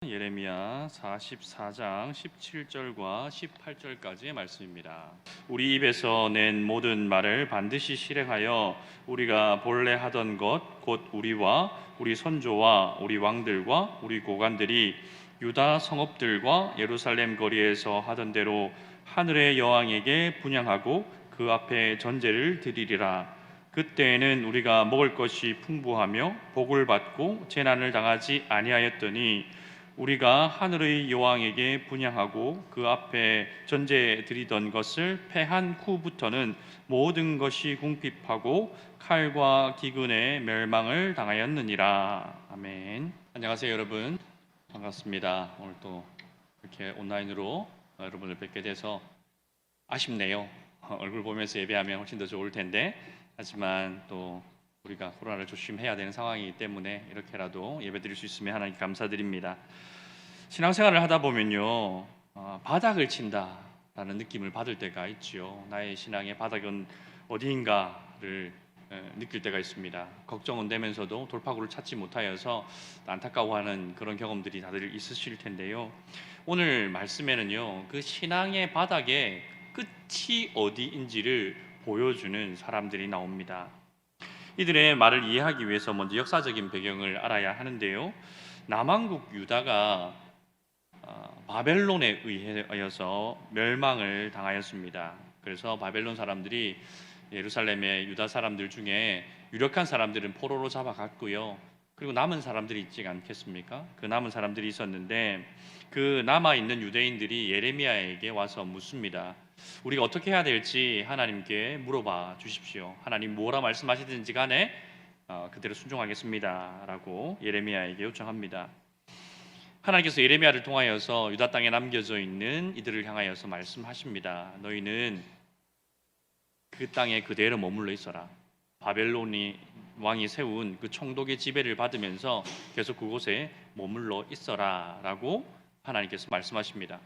예레미야 44장 17절과 18절까지의 말씀입니다. 우리 입에서 낸 모든 말을 반드시 실행하여 우리가 본래 하던 것 곧 우리와 우리 선조와 우리 왕들과 우리 고관들이 유다 성읍들과 예루살렘 거리에서 하던 대로 하늘의 여왕에게 분향하고 그 앞에 전제를 드리리라. 그때에는 우리가 먹을 것이 풍부하며 복을 받고 재난을 당하지 아니하였더니 우리가 하늘의 여왕에게 분향하고 그 앞에 전제 드리던 것을 패한 후부터는 모든 것이 궁핍하고 칼과 기근의 멸망을 당하였느니라. 아멘. 안녕하세요, 여러분. 반갑습니다. 오늘 또 이렇게 온라인으로 여러분을 뵙게 돼서 아쉽네요. 얼굴 보면서 예배하면 훨씬 더 좋을 텐데, 하지만 또 우리가 코로나를 조심해야 되는 상황이기 때문에 이렇게라도 예배드릴 수 있으면 하나님께 감사드립니다. 신앙생활을 하다 보면요, 바닥을 친다라는 느낌을 받을 때가 있지요. 나의 신앙의 바닥은 어디인가를 느낄 때가 있습니다. 걱정은 되면서도 돌파구를 찾지 못하여서 안타까워하는 그런 경험들이 다들 있으실 텐데요. 오늘 말씀에는요, 그 신앙의 바닥의 끝이 어디인지를 보여주는 사람들이 나옵니다. 이들의 말을 이해하기 위해서 먼저 역사적인 배경을 알아야 하는데요. 남왕국 유다가 바벨론에 의하여서 멸망을 당하였습니다. 그래서 바벨론 사람들이 예루살렘의 유다 사람들 중에 유력한 사람들은 포로로 잡아갔고요. 그리고 남은 사람들이 있지 않겠습니까? 그 남은 사람들이 있었는데 그 남아있는 유대인들이 예레미야에게 와서 묻습니다. 우리가 어떻게 해야 될지 하나님께 물어봐 주십시오. 하나님 뭐라 말씀하시든지 간에 그대로 순종하겠습니다 라고 예레미야에게 요청합니다. 하나님께서 예레미야를 통하여서 유다 땅에 남겨져 있는 이들을 향하여서 말씀하십니다. 너희는 그 땅에 그대로 머물러 있어라. 바벨론이 왕이 세운 그 총독의 지배를 받으면서 계속 그곳에 머물러 있어라 라고 하나님께서 말씀하십니다.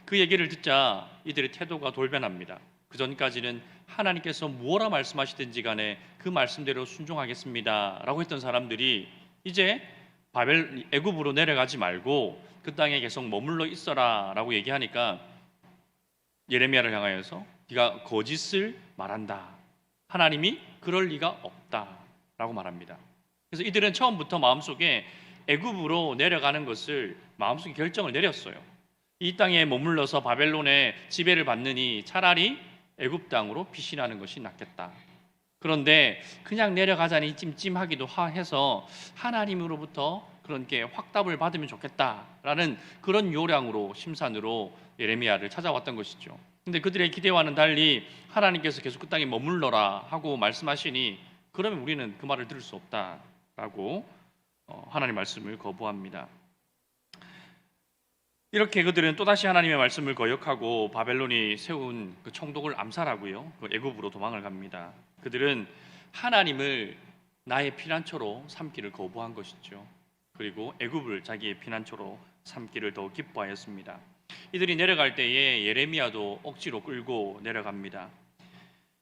그 얘기를 듣자 이들의 태도가 돌변합니다. 그 전까지는 하나님께서 무엇라 말씀하시든지 간에 그 말씀대로 순종하겠습니다 라고 했던 사람들이 이제 애굽으로 내려가지 말고 그 땅에 계속 머물러 있어라 라고 얘기하니까 예레미야를 향하여서 네가 거짓을 말한다. 하나님이 그럴 리가 없다 라고 말합니다. 그래서 이들은 처음부터 마음속에 애굽으로 내려가는 것을 마음속에 결정을 내렸어요. 이 땅에 머물러서 바벨론의 지배를 받느니 차라리 애굽 땅으로 피신하는 것이 낫겠다. 그런데 그냥 내려가자니 찜찜하기도 해서 하나님으로부터 그런 게 확답을 받으면 좋겠다라는 그런 요량으로 심산으로 예레미야를 찾아왔던 것이죠. 근데 그들의 기대와는 달리 하나님께서 계속 그 땅에 머물러라 하고 말씀하시니 그러면 우리는 그 말을 들을 수 없다라고 하나님 말씀을 거부합니다. 이렇게 그들은 또다시 하나님의 말씀을 거역하고 바벨론이 세운 그 총독을 암살하고요, 그 애굽으로 도망을 갑니다. 그들은 하나님을 나의 피난처로 삼기를 거부한 것이죠. 그리고 애굽을 자기의 피난처로 삼기를 더 기뻐하였습니다. 이들이 내려갈 때에 예레미야도 억지로 끌고 내려갑니다.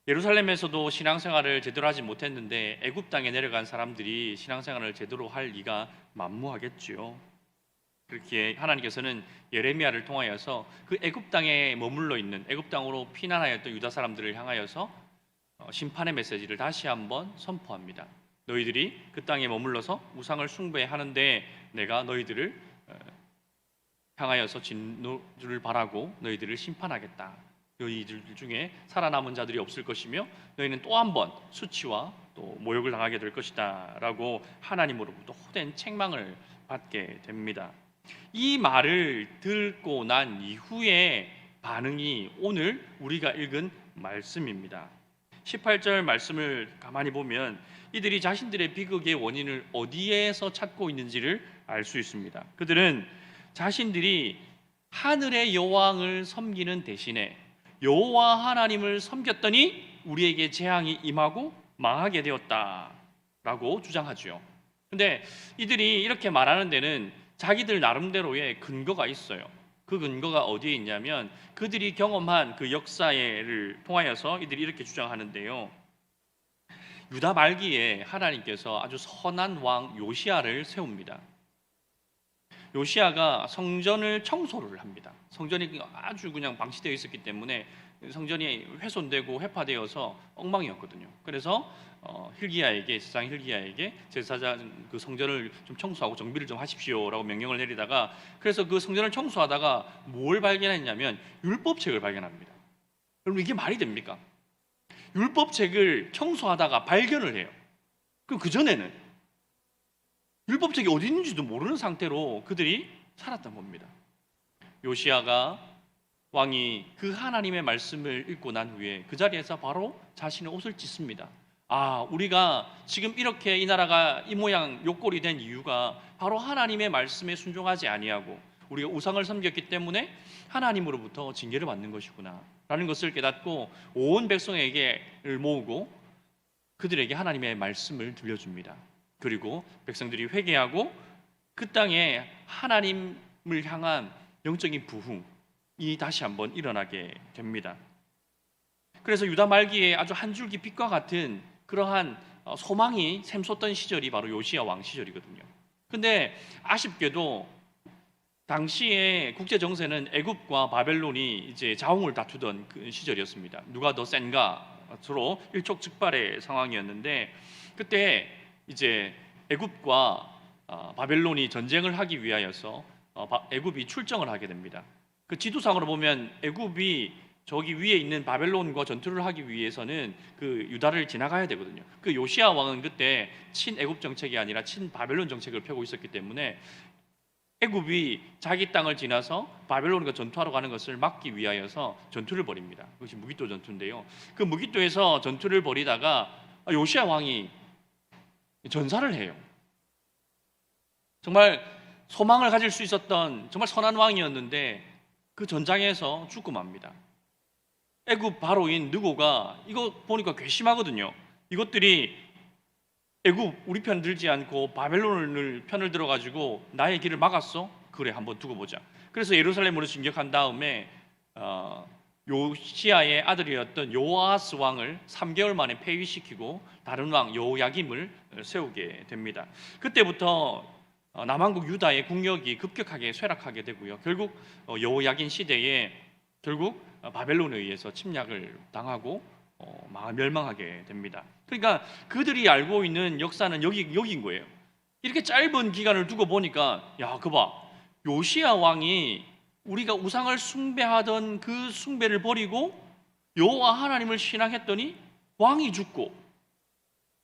예루살렘에서도 신앙생활을 제대로 하지 못했는데 애굽 땅에 내려간 사람들이 신앙생활을 제대로 할 리가 만무하겠지요. 그렇게 하나님께서는 예레미야를 통하여서 그 애굽 땅에 머물러 있는 애굽 땅으로 피난하였던 유다 사람들을 향하여서 심판의 메시지를 다시 한번 선포합니다. 너희들이 그 땅에 머물러서 우상을 숭배하는데 내가 너희들을 향하여서 진노를 바라고 너희들을 심판하겠다. 너희들 중에 살아남은 자들이 없을 것이며 너희는 또 한 번 수치와 또 모욕을 당하게 될 것이다 라고 하나님으로부터 호된 책망을 받게 됩니다. 이 말을 듣고 난 이후의 반응이 오늘 우리가 읽은 말씀입니다. 18절 말씀을 가만히 보면 이들이 자신들의 비극의 원인을 어디에서 찾고 있는지를 알 수 있습니다. 그들은 자신들이 하늘의 여왕을 섬기는 대신에 여호와 하나님을 섬겼더니 우리에게 재앙이 임하고 망하게 되었다라고 주장하죠. 근데 이들이 이렇게 말하는 데는 자기들 나름대로의 근거가 있어요. 그 근거가 어디에 있냐면 그들이 경험한 그 역사를 통하여서 이들이 이렇게 주장하는데요. 유다 말기에 하나님께서 아주 선한 왕 요시야를 세웁니다. 요시야가 성전을 청소를 합니다. 성전이 아주 그냥 방치되어 있었기 때문에 성전이 훼손되고 회파되어서 엉망이었거든요. 그래서 hil기야에게, 제사장 hil기야에게 제사장 그 성전을 좀 청소하고 정비를 좀 하십시오라고 명령을 내리다가, 그래서 그 성전을 청소하다가 뭘 발견했냐면 율법책을 발견합니다. 여러분, 이게 말이 됩니까? 율법책을 청소하다가 발견을 해요. 그럼 그 전에는 율법책이 어디 있는지도 모르는 상태로 그들이 살았던 겁니다. 요시야가 왕이 그 하나님의 말씀을 읽고 난 후에 그 자리에서 바로 자신의 옷을 찢습니다. 우리가 지금 이렇게 이 나라가 이 모양 요꼴이 된 이유가 바로 하나님의 말씀에 순종하지 아니하고 우리가 우상을 섬겼기 때문에 하나님으로부터 징계를 받는 것이구나 라는 것을 깨닫고 온 백성에게를 모으고 그들에게 하나님의 말씀을 들려줍니다. 그리고 백성들이 회개하고 그 땅에 하나님을 향한 영적인 부흥이 다시 한번 일어나게 됩니다. 그래서 유다 말기에 아주 한 줄기 빛과 같은 그러한 소망이 샘솟던 시절이 바로 요시야 왕 시절이거든요. 근데 아쉽게도 당시에 국제 정세는 애굽과 바벨론이 이제 자웅을 다투던 그 시절이었습니다. 누가 더 센가 서로 일촉즉발의 상황이었는데, 그때 이제 애굽과 바벨론이 전쟁을 하기 위하여서 애굽이 출정을 하게 됩니다. 그 지도상으로 보면 애굽이 저기 위에 있는 바벨론과 전투를 하기 위해서는 그 유다를 지나가야 되거든요. 그 요시야 왕은 그때 친애굽 정책이 아니라 친바벨론 정책을 펴고 있었기 때문에 애굽이 자기 땅을 지나서 바벨론과 전투하러 가는 것을 막기 위하여서 전투를 벌입니다. 그것이 무기토 전투인데요. 그 무기토에서 전투를 벌이다가 요시야 왕이 전사를 해요. 정말 소망을 가질 수 있었던 정말 선한 왕이었는데 그 전장에서 죽고 맙니다. 애굽 바로인 느고가 이거 보니까 괘씸하거든요. 이것들이 애굽 우리 편 들지 않고 바벨론을 편을 들어가지고 나의 길을 막았어? 그래, 한번 두고 보자. 그래서 예루살렘으로 진격한 다음에 요시야의 아들이었던 요아스 왕을 3개월 만에 폐위시키고 다른 왕 요야김을 세우게 됩니다. 그때부터 남한국 유다의 국력이 급격하게 쇠락하게 되고요. 결국 여호야긴 시대에 결국 바벨론에 의해서 침략을 당하고 멸망하게 됩니다. 그러니까 그들이 알고 있는 역사는 여기인 거예요. 이렇게 짧은 기간을 두고 보니까 그거 봐, 요시야 왕이 우리가 우상을 숭배하던 그 숭배를 버리고 여호와 하나님을 신앙했더니 왕이 죽고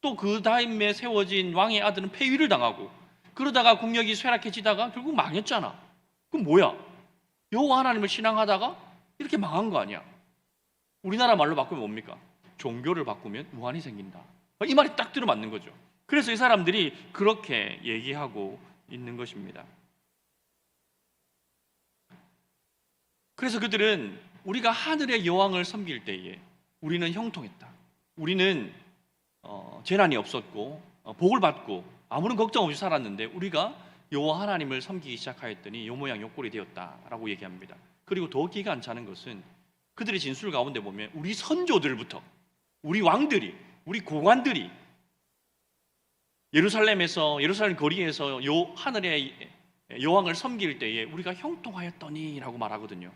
또 그 다음에 세워진 왕의 아들은 폐위를 당하고 그러다가 국력이 쇠락해지다가 결국 망했잖아. 그럼 뭐야? 여호와 하나님을 신앙하다가 이렇게 망한 거 아니야? 우리나라 말로 바꾸면 뭡니까? 종교를 바꾸면 우환이 생긴다. 이 말이 딱 들어맞는 거죠. 그래서 이 사람들이 그렇게 얘기하고 있는 것입니다. 그래서 그들은 우리가 하늘의 여왕을 섬길 때에 우리는 형통했다. 우리는 재난이 없었고 복을 받고 아무런 걱정 없이 살았는데 우리가 여호와 하나님을 섬기기 시작하였더니 요 모양 요 꼴이 되었다라고 얘기합니다. 그리고 더 기가 안 차는 것은 그들의 진술 가운데 보면 우리 선조들부터 우리 왕들이 우리 고관들이 예루살렘 거리에서 요 하늘의 여왕을 섬길 때에 우리가 형통하였더니라고 말하거든요.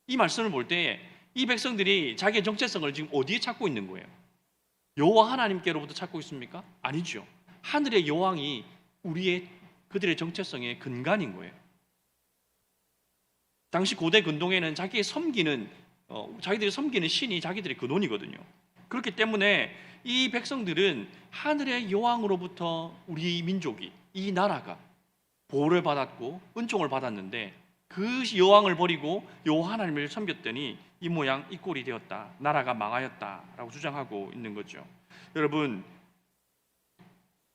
이 말씀을 볼 때 이 백성들이 자기의 정체성을 지금 어디에 찾고 있는 거예요? 여호와 하나님께로부터 찾고 있습니까? 아니죠. 하늘의 여왕이 그들의 정체성의 근간인 거예요. 당시 고대 근동에는 자기들이 섬기는 신이 자기들의 근원이거든요. 그렇기 때문에 이 백성들은 하늘의 여왕으로부터 우리 민족이, 이 나라가 보호를 받았고 은총을 받았는데 그 여왕을 버리고 여호와 하나님을 섬겼더니 이 모양 이 꼴이 되었다, 나라가 망하였다라고 주장하고 있는 거죠. 여러분,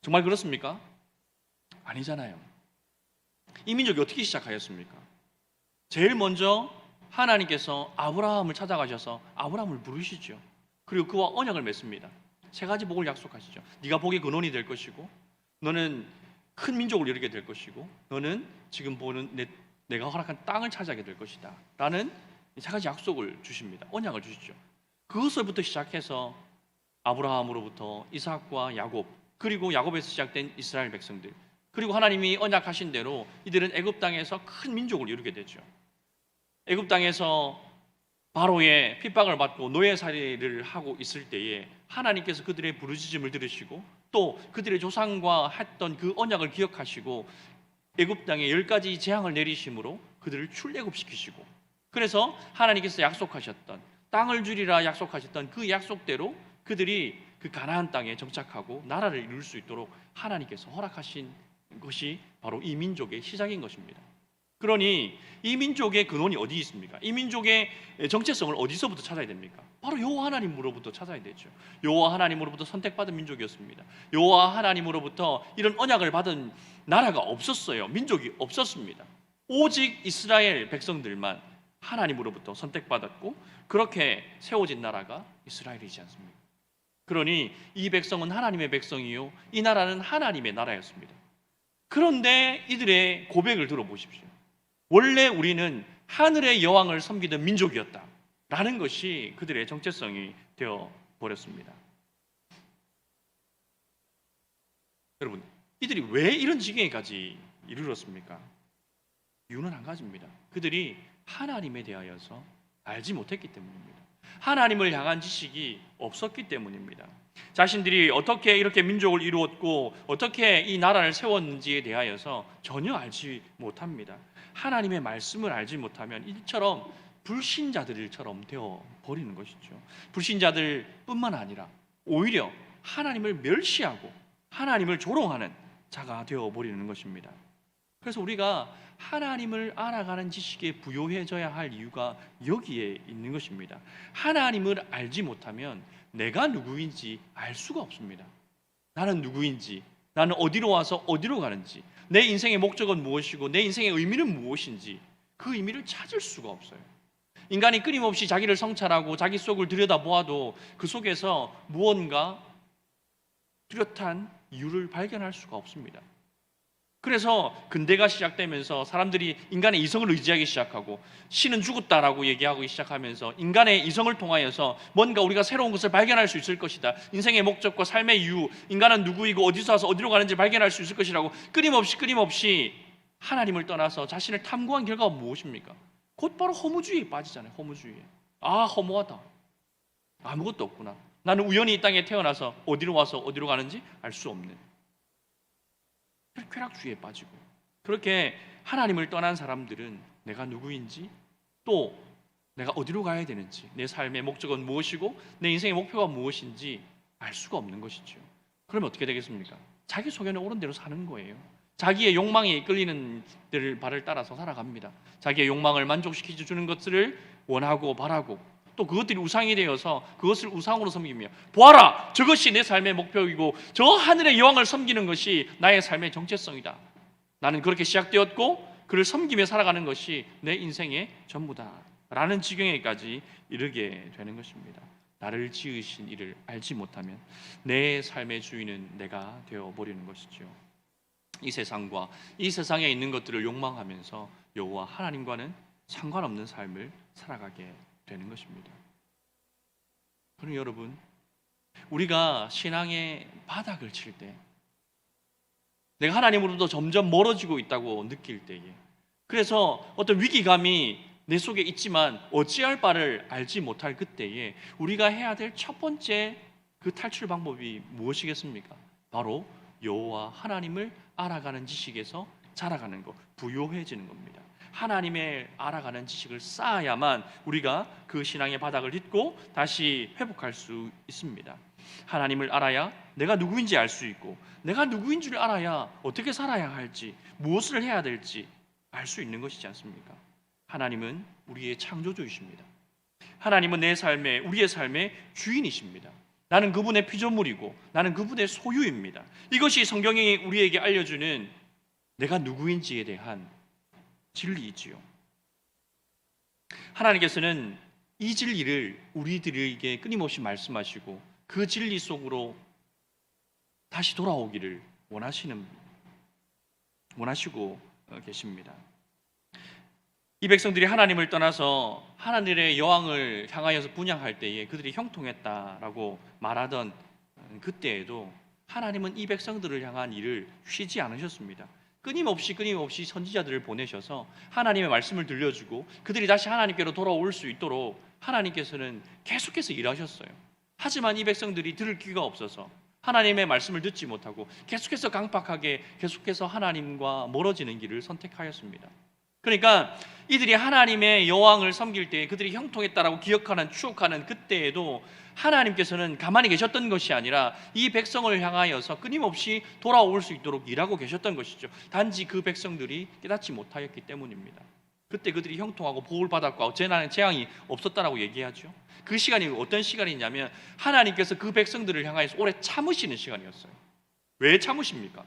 정말 그렇습니까? 아니잖아요. 이 민족이 어떻게 시작하였습니까? 제일 먼저 하나님께서 아브라함을 찾아가셔서 아브라함을 부르시죠. 그리고 그와 언약을 맺습니다. 3가지 복을 약속하시죠. 네가 복의 근원이 될 것이고, 너는 큰 민족을 이루게 될 것이고, 너는 지금 보는 내가 허락한 땅을 차지하게 될 것이다 라는 3가지 약속을 주십니다. 언약을 주시죠. 그것부터 시작해서 아브라함으로부터 이삭과 야곱, 그리고 야곱에서 시작된 이스라엘 백성들, 그리고 하나님이 언약하신 대로 이들은 애굽 땅에서 큰 민족을 이루게 되죠. 애굽 땅에서 바로의 핍박을 받고 노예살이를 하고 있을 때에 하나님께서 그들의 부르짖음을 들으시고 또 그들의 조상과 했던 그 언약을 기억하시고 애굽 땅에 10가지 재앙을 내리심으로 그들을 출애굽시키시고, 그래서 하나님께서 약속하셨던 땅을 주리라 약속하셨던 그 약속대로 그들이 그 가나안 땅에 정착하고 나라를 이룰 수 있도록 하나님께서 허락하신 것이 바로 이 민족의 시작인 것입니다. 그러니 이 민족의 근원이 어디 있습니까? 이 민족의 정체성을 어디서부터 찾아야 됩니까? 바로 여호와 하나님으로부터 찾아야 되죠. 여호와 하나님으로부터 선택받은 민족이었습니다. 여호와 하나님으로부터 이런 언약을 받은 나라가 없었어요. 민족이 없었습니다. 오직 이스라엘 백성들만 하나님으로부터 선택받았고 그렇게 세워진 나라가 이스라엘이지 않습니까? 그러니 이 백성은 하나님의 백성이요, 이 나라는 하나님의 나라였습니다. 그런데 이들의 고백을 들어보십시오. 원래 우리는 하늘의 여왕을 섬기던 민족이었다 라는 것이 그들의 정체성이 되어 버렸습니다. 여러분, 이들이 왜 이런 지경에까지 이르렀습니까? 이유는 한 가지입니다. 그들이 하나님에 대하여서 알지 못했기 때문입니다. 하나님을 향한 지식이 없었기 때문입니다. 자신들이 어떻게 이렇게 민족을 이루었고 어떻게 이 나라를 세웠는지에 대하여서 전혀 알지 못합니다. 하나님의 말씀을 알지 못하면 이처럼 불신자들처럼 되어 버리는 것이죠. 불신자들뿐만 아니라 오히려 하나님을 멸시하고 하나님을 조롱하는 자가 되어 버리는 것입니다. 그래서 우리가 하나님을 알아가는 지식에 부요해져야 할 이유가 여기에 있는 것입니다. 하나님을 알지 못하면 내가 누구인지 알 수가 없습니다. 나는 누구인지, 나는 어디로 와서 어디로 가는지, 내 인생의 목적은 무엇이고 내 인생의 의미는 무엇인지 그 의미를 찾을 수가 없어요. 인간이 끊임없이 자기를 성찰하고 자기 속을 들여다보아도 그 속에서 무언가 뚜렷한 이유를 발견할 수가 없습니다. 그래서 근대가 시작되면서 사람들이 인간의 이성을 의지하기 시작하고 신은 죽었다라고 얘기하기 시작하면서 인간의 이성을 통하여서 뭔가 우리가 새로운 것을 발견할 수 있을 것이다. 인생의 목적과 삶의 이유, 인간은 누구이고 어디서 와서 어디로 가는지 발견할 수 있을 것이라고 끊임없이 하나님을 떠나서 자신을 탐구한 결과가 무엇입니까? 곧 바로 허무주의에 빠지잖아요. 허무주의에. 아, 허무하다. 아무것도 없구나. 나는 우연히 이 땅에 태어나서 어디로 와서 어디로 가는지 알 수 없는 쾌락주의에 빠지고, 그렇게 하나님을 떠난 사람들은 내가 누구인지 또 내가 어디로 가야 되는지, 내 삶의 목적은 무엇이고 내 인생의 목표가 무엇인지 알 수가 없는 것이죠. 그러면 어떻게 되겠습니까? 자기 소견에 옳은 대로 사는 거예요. 자기의 욕망에 이끌리는 발을 따라서 살아갑니다. 자기의 욕망을 만족시켜 주는 것들을 원하고 바라고 또 그것들이 우상이 되어서 그것을 우상으로 섬기며, 보아라! 저것이 내 삶의 목표이고 저 하늘의 여왕을 섬기는 것이 나의 삶의 정체성이다. 나는 그렇게 시작되었고 그를 섬기며 살아가는 것이 내 인생의 전부다 라는 지경에까지 이르게 되는 것입니다. 나를 지으신 이를 알지 못하면 내 삶의 주인은 내가 되어버리는 것이죠. 이 세상과 이 세상에 있는 것들을 욕망하면서 여호와 하나님과는 상관없는 삶을 살아가게 되는 것입니다. 그럼 여러분, 우리가 신앙의 바닥을 칠 때, 내가 하나님으로부터 점점 멀어지고 있다고 느낄 때에, 그래서 어떤 위기감이 내 속에 있지만 어찌할 바를 알지 못할 그때에 우리가 해야 될 첫 번째 그 탈출 방법이 무엇이겠습니까? 바로 여호와 하나님을 알아가는 지식에서 자라가는 것, 부요해지는 겁니다. 하나님의 알아가는 지식을 쌓아야만 우리가 그 신앙의 바닥을 딛고 다시 회복할 수 있습니다. 하나님을 알아야 내가 누구인지 알 수 있고, 내가 누구인 줄 알아야 어떻게 살아야 할지, 무엇을 해야 될지 알 수 있는 것이지 않습니까? 하나님은 우리의 창조주이십니다. 하나님은 내 삶의, 우리의 삶의 주인이십니다. 나는 그분의 피조물이고 나는 그분의 소유입니다. 이것이 성경이 우리에게 알려주는 내가 누구인지에 대한 진리이지요. 하나님께서는 이 진리를 우리들에게 끊임없이 말씀하시고 그 진리 속으로 다시 돌아오기를 원하시고 계십니다. 이 백성들이 하나님을 떠나서 하늘의 여왕을 향하여서 분향할 때에 그들이 형통했다라고 말하던 그때에도 하나님은 이 백성들을 향한 일을 쉬지 않으셨습니다. 끊임없이 선지자들을 보내셔서 하나님의 말씀을 들려주고 그들이 다시 하나님께로 돌아올 수 있도록 하나님께서는 계속해서 일하셨어요. 하지만 이 백성들이 들을 귀가 없어서 하나님의 말씀을 듣지 못하고 계속해서 강팍하게 계속해서 하나님과 멀어지는 길을 선택하였습니다. 그러니까 이들이 하나님의 여왕을 섬길 때 그들이 형통했다라고 기억하는 추억하는 그때에도 하나님께서는 가만히 계셨던 것이 아니라 이 백성을 향하여서 끊임없이 돌아올 수 있도록 일하고 계셨던 것이죠. 단지 그 백성들이 깨닫지 못하였기 때문입니다. 그때 그들이 형통하고 복을 받았고 재앙이 없었다라고 얘기하죠. 그 시간이 어떤 시간이냐면 하나님께서 그 백성들을 향하여서 오래 참으시는 시간이었어요. 왜 참으십니까?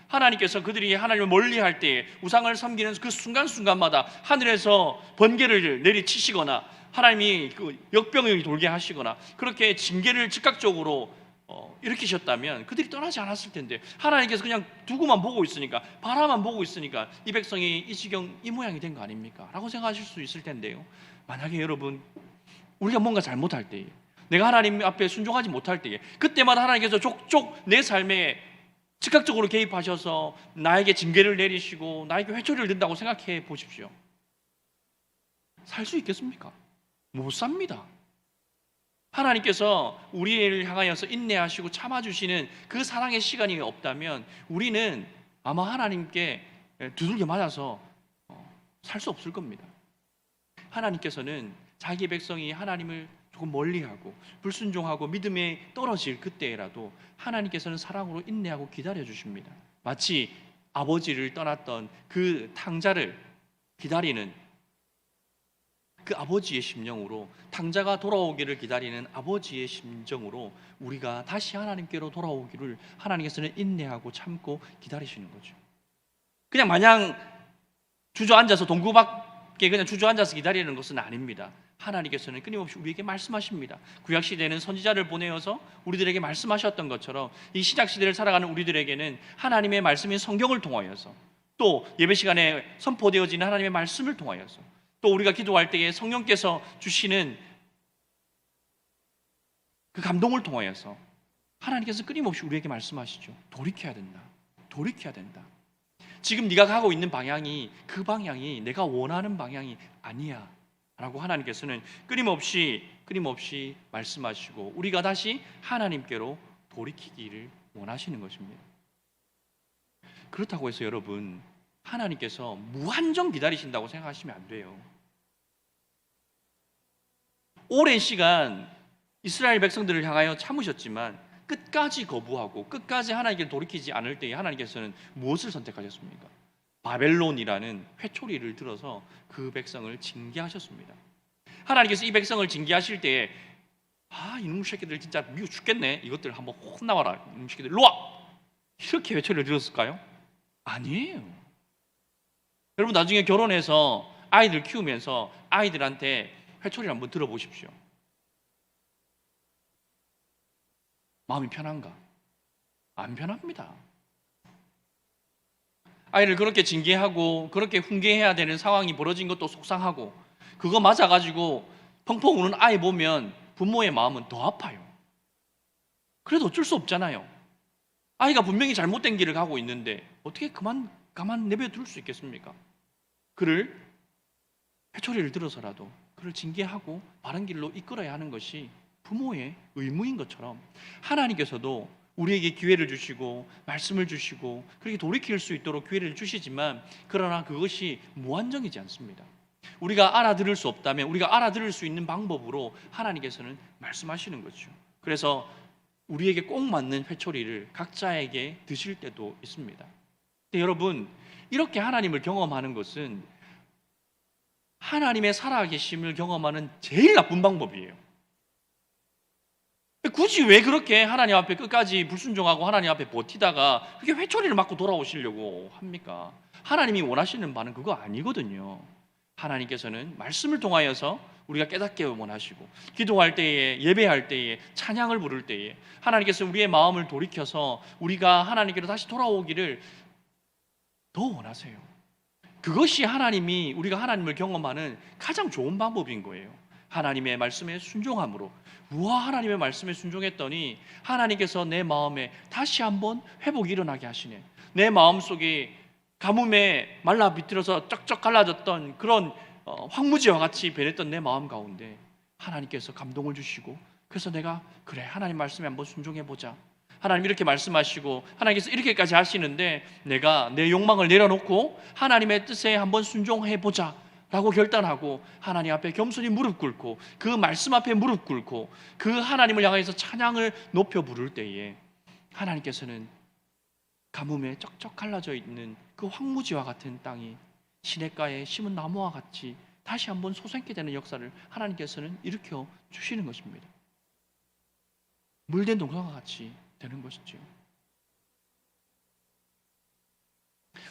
하나님께서 그들이 하나님을 멀리할 때에 우상을 섬기는 그 순간순간마다 하늘에서 번개를 내리치시거나 하나님이 그 역병을 돌게 하시거나 그렇게 징계를 즉각적으로 일으키셨다면 그들이 떠나지 않았을 텐데 하나님께서 그냥 두고만 보고 있으니까 바라만 보고 있으니까 이 백성이 이 지경 이 모양이 된 거 아닙니까? 라고 생각하실 수 있을 텐데요. 만약에 여러분 우리가 뭔가 잘못할 때에 내가 하나님 앞에 순종하지 못할 때에 그때마다 하나님께서 족족 내 삶에 즉각적으로 개입하셔서 나에게 징계를 내리시고 나에게 회초리를 든다고 생각해 보십시오. 살 수 있겠습니까? 못 삽니다. 하나님께서 우리를 향하여서 인내하시고 참아주시는 그 사랑의 시간이 없다면 우리는 아마 하나님께 두들겨 맞아서 살 수 없을 겁니다. 하나님께서는 자기 백성이 하나님을 조금 멀리하고 불순종하고 믿음에 떨어질 그때라도 하나님께서는 사랑으로 인내하고 기다려주십니다. 마치 아버지를 떠났던 그 탕자를 기다리는 그 아버지의 심령으로 탕자가 돌아오기를 기다리는 아버지의 심정으로 우리가 다시 하나님께로 돌아오기를 하나님께서는 인내하고 참고 기다리시는 거죠. 그냥 마냥 주저앉아서 동구밖에 그냥 주저앉아서 기다리는 것은 아닙니다. 하나님께서는 끊임없이 우리에게 말씀하십니다. 구약시대에는 선지자를 보내어서 우리들에게 말씀하셨던 것처럼 이 신약시대를 살아가는 우리들에게는 하나님의 말씀인 성경을 통하여서 또 예배 시간에 선포되어지는 하나님의 말씀을 통하여서 또 우리가 기도할 때에 성령께서 주시는 그 감동을 통하여서 하나님께서 끊임없이 우리에게 말씀하시죠. 돌이켜야 된다. 돌이켜야 된다. 지금 네가 가고 있는 방향이 그 방향이 내가 원하는 방향이 아니야 라고 하나님께서는 끊임없이 말씀하시고 우리가 다시 하나님께로 돌이키기를 원하시는 것입니다. 그렇다고 해서 여러분 하나님께서 무한정 기다리신다고 생각하시면 안 돼요. 오랜 시간 이스라엘 백성들을 향하여 참으셨지만 끝까지 거부하고 끝까지 하나님께 돌이키지 않을 때에 하나님께서는 무엇을 선택하셨습니까? 바벨론이라는 회초리를 들어서 그 백성을 징계하셨습니다. 하나님께서 이 백성을 징계하실 때에 이놈 새끼들 진짜 미워 죽겠네. 이것들 한번 혼나와라. 이놈 새끼들 일로 와. 이렇게 회초리를 들었을까요? 아니에요. 여러분 나중에 결혼해서 아이들 키우면서 아이들한테 회초리를 한번 들어보십시오. 마음이 편한가? 안 편합니다. 아이를 그렇게 징계하고 그렇게 훈계해야 되는 상황이 벌어진 것도 속상하고 그거 맞아가지고 펑펑 우는 아이 보면 부모의 마음은 더 아파요. 그래도 어쩔 수 없잖아요. 아이가 분명히 잘못된 길을 가고 있는데 어떻게 가만 내버려둘 수 있겠습니까? 그를 회초리를 들어서라도 그를 징계하고 바른 길로 이끌어야 하는 것이 부모의 의무인 것처럼 하나님께서도 우리에게 기회를 주시고 말씀을 주시고 그렇게 돌이킬 수 있도록 기회를 주시지만 그러나 그것이 무한정이지 않습니다. 우리가 알아들을 수 없다면 우리가 알아들을 수 있는 방법으로 하나님께서는 말씀하시는 거죠. 그래서 우리에게 꼭 맞는 회초리를 각자에게 드실 때도 있습니다. 근데 여러분 이렇게 하나님을 경험하는 것은 하나님의 살아계심을 경험하는 제일 나쁜 방법이에요. 굳이 왜 그렇게 하나님 앞에 끝까지 불순종하고 하나님 앞에 버티다가 그렇게 회초리를 맞고 돌아오시려고 합니까? 하나님이 원하시는 바는 그거 아니거든요. 하나님께서는 말씀을 통하여서 우리가 깨닫게 원하시고 기도할 때에 예배할 때에 찬양을 부를 때에 하나님께서 우리의 마음을 돌이켜서 우리가 하나님께로 다시 돌아오기를 더 원하세요. 그것이 하나님이 우리가 하나님을 경험하는 가장 좋은 방법인 거예요. 하나님의 말씀에 순종함으로, 하나님의 말씀에 순종했더니 하나님께서 내 마음에 다시 한번 회복이 일어나게 하시네. 내 마음속에 가뭄에 말라 비틀어서 쩍쩍 갈라졌던 그런 황무지와 같이 변했던 내 마음 가운데 하나님께서 감동을 주시고, 그래서 내가 그래, 하나님 말씀에 한번 순종해보자. 하나님 이렇게 말씀하시고 하나님께서 이렇게까지 하시는데 내가 내 욕망을 내려놓고 하나님의 뜻에 한번 순종해보자 라고 결단하고 하나님 앞에 겸손히 무릎 꿇고 그 말씀 앞에 무릎 꿇고 그 하나님을 향해서 찬양을 높여 부를 때에 하나님께서는 가뭄에 쩍쩍 갈라져 있는 그 황무지와 같은 땅이 시냇가에 심은 나무와 같이 다시 한번 솟아있게 되는 역사를 하나님께서는 일으켜 주시는 것입니다. 물된 동산과 같이 되는 것이죠.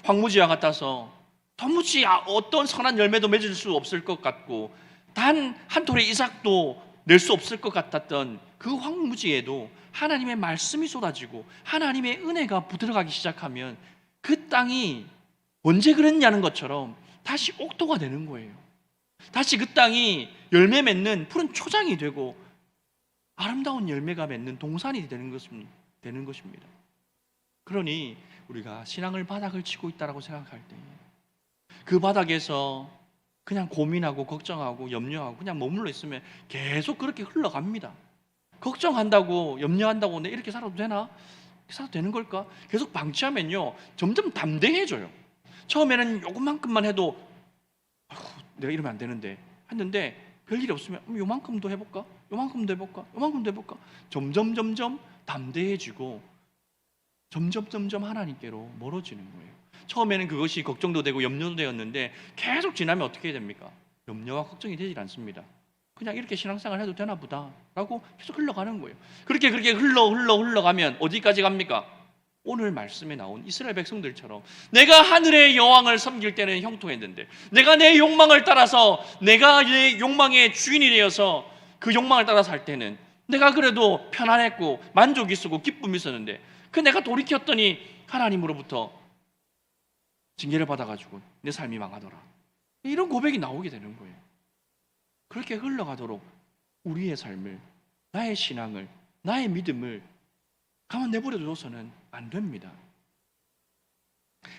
황무지와 같아서 도무지 어떤 선한 열매도 맺을 수 없을 것 같고 단 한 톨의 이삭도 낼 수 없을 것 같았던 그 황무지에도 하나님의 말씀이 쏟아지고 하나님의 은혜가 부들어가기 시작하면 그 땅이 언제 그랬냐는 것처럼 다시 옥토가 되는 거예요. 다시 그 땅이 열매 맺는 푸른 초장이 되고 아름다운 열매가 맺는 동산이 되는 것입니다. 그러니 우리가 신앙을 바닥을 치고 있다고 생각할 때 그 바닥에서 그냥 고민하고 걱정하고 염려하고 그냥 머물러 있으면 계속 그렇게 흘러갑니다. 걱정한다고 염려한다고 내 이렇게 살아도 되나? 이렇게 살아도 되는 걸까? 계속 방치하면요 점점 담대해져요. 처음에는 요것만큼만 해도 내가 이러면 안 되는데 했는데 별일이 없으면 요만큼도 해볼까? 요만큼도 해볼까? 요만큼도 해볼까? 점점 담대해지고 점점 하나님께로 멀어지는 거예요. 처음에는 그것이 걱정도 되고 염려도 되었는데 계속 지나면 어떻게 됩니까? 염려와 걱정이 되질 않습니다. 그냥 이렇게 신앙생활 해도 되나 보다 라고 계속 흘러가는 거예요. 그렇게 흘러가면 어디까지 갑니까? 오늘 말씀에 나온 이스라엘 백성들처럼 내가 하늘의 여왕을 섬길 때는 형통했는데 내가 내 욕망을 따라서 내가 내 욕망의 주인이 되어서 그 욕망을 따라 살 때는 내가 그래도 편안했고 만족이 있었고 기쁨이 있었는데 그 내가 돌이켰더니 하나님으로부터 징계를 받아가지고 내 삶이 망하더라. 이런 고백이 나오게 되는 거예요. 그렇게 흘러가도록 우리의 삶을, 나의 신앙을, 나의 믿음을 가만 내버려 둬서는 안 됩니다.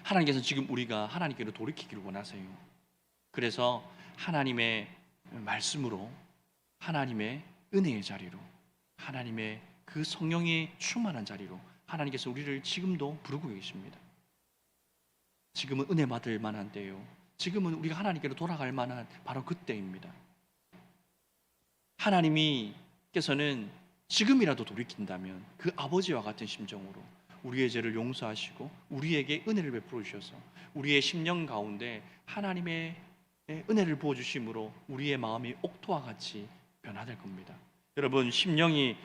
하나님께서 지금 우리가 하나님께로 돌이키기를 원하세요. 그래서 하나님의 말씀으로, 하나님의 은혜의 자리로, 하나님의 그 성령의 충만한 자리로 하나님께서 우리를 지금도 부르고 계십니다. 지금은 은혜 받을 만한 때요. 지금은 우리가 하나님께로 돌아갈 만한 바로 그때입니다. 하나님께서는 지금이라도 돌이킨다면 그 아버지와 같은 심정으로 우리의 죄를 용서하시고 우리에게 은혜를 베풀어 주셔서 우리의 심령 가운데 하나님의 은혜를 부어주심으로 우리의 마음이 옥토와 같이 변화될 겁니다. 여러분, 심령이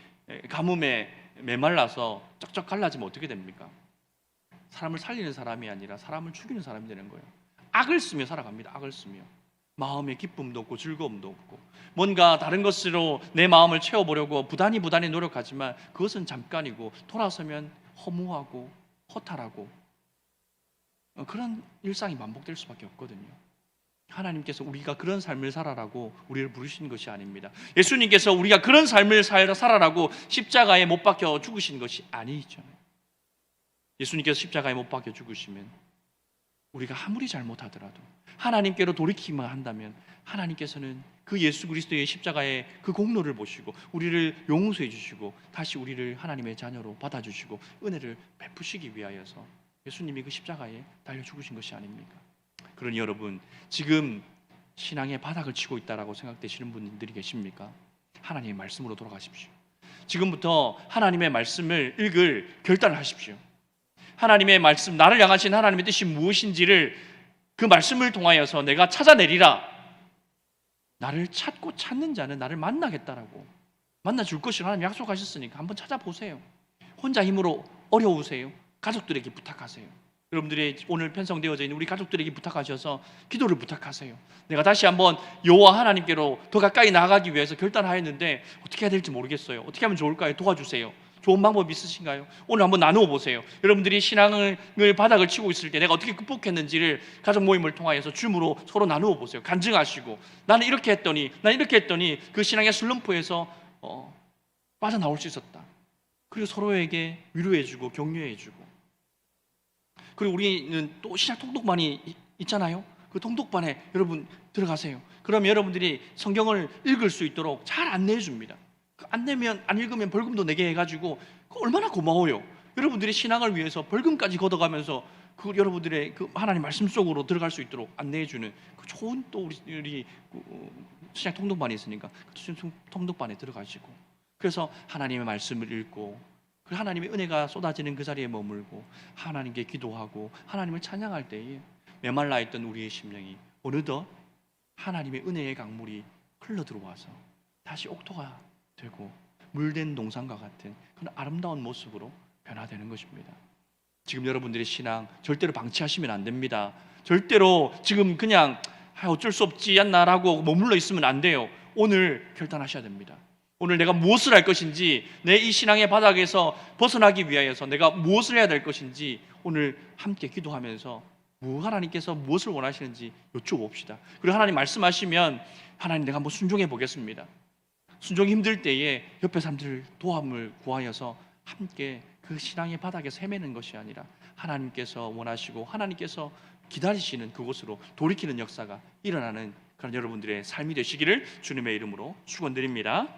가뭄에 메말라서 쩍쩍 갈라지면 어떻게 됩니까? 사람을 살리는 사람이 아니라 사람을 죽이는 사람이 되는 거예요. 악을 쓰며 살아갑니다. 악을 쓰며 마음에 기쁨도 없고 즐거움도 없고 뭔가 다른 것으로 내 마음을 채워보려고 부단히 노력하지만 그것은 잠깐이고 돌아서면 허무하고 허탈하고 그런 일상이 반복될 수밖에 없거든요. 하나님께서 우리가 그런 삶을 살아라고 우리를 부르신 것이 아닙니다. 예수님께서 우리가 그런 삶을 살아라고 십자가에 못 박혀 죽으신 것이 아니잖아요. 예수님께서 십자가에 못 박혀 죽으시면 우리가 아무리 잘못하더라도 하나님께로 돌이키기만 한다면 하나님께서는 그 예수 그리스도의 십자가의 그 공로를 보시고 우리를 용서해 주시고 다시 우리를 하나님의 자녀로 받아주시고 은혜를 베푸시기 위하여서 예수님이 그 십자가에 달려 죽으신 것이 아닙니까? 그러니 여러분, 지금 신앙의 바닥을 치고 있다라고 생각되시는 분들이 계십니까? 하나님의 말씀으로 돌아가십시오. 지금부터 하나님의 말씀을 읽을 결단을 하십시오. 하나님의 말씀, 나를 향하신 하나님의 뜻이 무엇인지를 그 말씀을 통하여서 내가 찾아내리라. 나를 찾고 찾는 자는 나를 만나겠다라고 만나줄 것이라 하나님 약속하셨으니까 한번 찾아보세요. 혼자 힘으로 어려우세요? 가족들에게 부탁하세요. 여러분들이 오늘 편성되어져 있는 우리 가족들에게 부탁하셔서 기도를 부탁하세요. 내가 다시 한번 여호와 하나님께로 더 가까이 나아가기 위해서 결단하였는데 어떻게 해야 될지 모르겠어요. 어떻게 하면 좋을까요? 도와주세요. 좋은 방법 있으신가요? 오늘 한번 나누어 보세요. 여러분들이 신앙을 바닥을 치고 있을 때 내가 어떻게 극복했는지를 가족 모임을 통하여서 줌으로 서로 나누어 보세요. 간증하시고 나는 이렇게 했더니 그 신앙의 슬럼프에서 빠져나올 수 있었다. 그리고 서로에게 위로해주고 격려해주고. 그리고 우리는 또 신약 통독반이 있잖아요. 그 통독반에 여러분 들어가세요. 그러면 여러분들이 성경을 읽을 수 있도록 잘 안내해 줍니다. 안 내면, 안 읽으면 벌금도 내게 해가지고 얼마나 고마워요. 여러분들이 신앙을 위해서 벌금까지 걷어가면서 그 여러분들의 그 하나님 말씀 속으로 들어갈 수 있도록 안내해 주는 그 좋은 또 우리 신약 통독반이 있으니까 그 통독반에 들어가시고, 그래서 하나님의 말씀을 읽고 그 하나님의 은혜가 쏟아지는 그 자리에 머물고 하나님께 기도하고 하나님을 찬양할 때에 메말라 있던 우리의 심령이 어느덧 하나님의 은혜의 강물이 흘러 들어와서 다시 옥토가 되고 물된 동산과 같은 그런 아름다운 모습으로 변화되는 것입니다. 지금 여러분들의 신앙 절대로 방치하시면 안 됩니다. 절대로 지금 그냥 어쩔 수 없지 않나라고 머물러 있으면 안 돼요. 오늘 결단하셔야 됩니다. 오늘 내가 무엇을 할 것인지, 내 이 신앙의 바닥에서 벗어나기 위하여서 내가 무엇을 해야 될 것인지 오늘 함께 기도하면서 하나님께서 무엇을 원하시는지 여쭤봅시다. 그리고 하나님 말씀하시면 하나님 내가 한번 순종해 보겠습니다. 순종이 힘들 때에 옆에 사람들 도움을 구하여서 함께 그 신앙의 바닥에서 헤매는 것이 아니라 하나님께서 원하시고 하나님께서 기다리시는 그곳으로 돌이키는 역사가 일어나는 그런 여러분들의 삶이 되시기를 주님의 이름으로 축원드립니다.